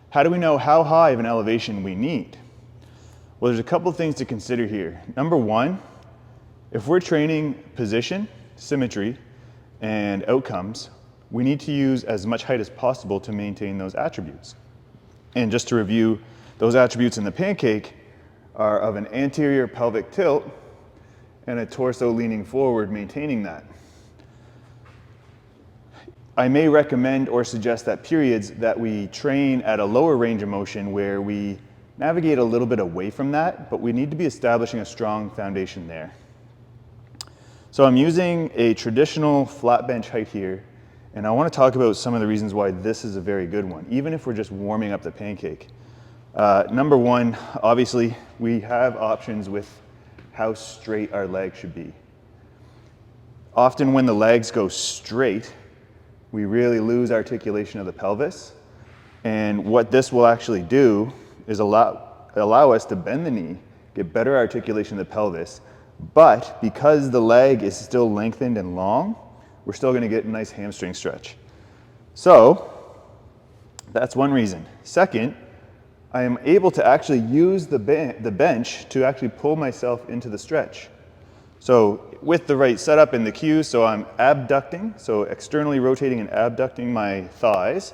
How do we know how high of an elevation we need? Well, there's a couple things to consider here. Number one, if we're training position, symmetry, and outcomes, we need to use as much height as possible to maintain those attributes. And just to review, those attributes in the pancake are of an anterior pelvic tilt and a torso leaning forward, maintaining that. I may recommend or suggest that periods that we train at a lower range of motion where we navigate a little bit away from that, but we need to be establishing a strong foundation there. So I'm using a traditional flat bench height here, and I want to talk about some of the reasons why this is a very good one, even if we're just warming up the pancake. Number one, obviously, we have options with how straight our legs should be. Often when the legs go straight, we really lose articulation of the pelvis. And what this will actually do is allow us to bend the knee, get better articulation of the pelvis, but because the leg is still lengthened and long, we're still gonna get a nice hamstring stretch. So that's one reason. Second, I am able to actually use the bench to actually pull myself into the stretch. So with the right setup and the cues, so I'm abducting, so externally rotating and abducting my thighs,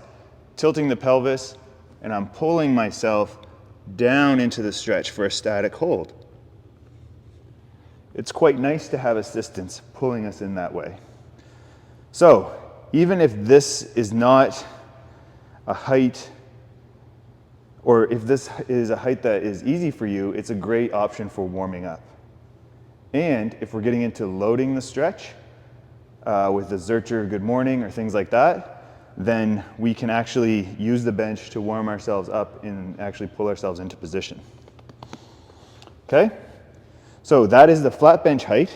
tilting the pelvis, and I'm pulling myself down into the stretch for a static hold. It's quite nice to have assistance pulling us in that way. So even if this is not a height, or if this is a height that is easy for you, it's a great option for warming up. And if we're getting into loading the stretch with the Zurcher good morning or things like that, then we can actually use the bench to warm ourselves up and actually pull ourselves into position. Okay? So that is the flat bench height.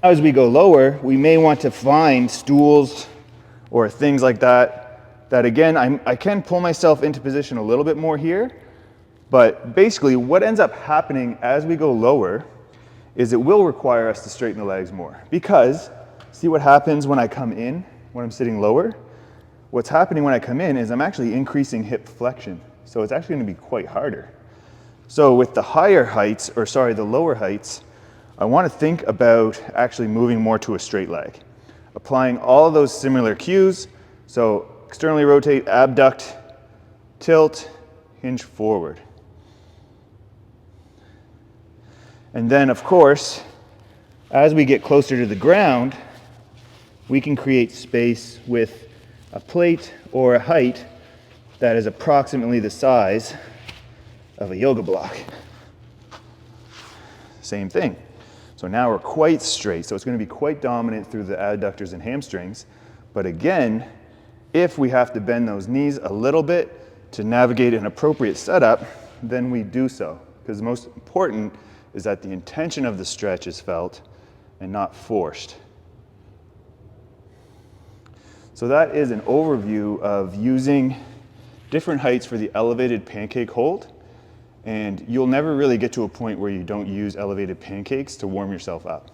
As we go lower, we may want to find stools or things like that, that again, I can pull myself into position a little bit more here, but basically what ends up happening as we go lower is it will require us to straighten the legs more, because see what happens when I come in, when I'm sitting lower? What's happening when I come in is I'm actually increasing hip flexion. So it's actually gonna be quite harder. So with the higher heights, or sorry, the lower heights, I wanna think about actually moving more to a straight leg. Applying all of those similar cues. So externally rotate, abduct, tilt, hinge forward. And then of course, as we get closer to the ground, we can create space with a plate or a height that is approximately the size of a yoga block. Same thing. So now we're quite straight, so it's going to be quite dominant through the adductors and hamstrings. But again, if we have to bend those knees a little bit to navigate an appropriate setup, then we do so. Because the most important is that the intention of the stretch is felt and not forced. So that is an overview of using different heights for the elevated pancake hold. And you'll never really get to a point where you don't use elevated pancakes to warm yourself up.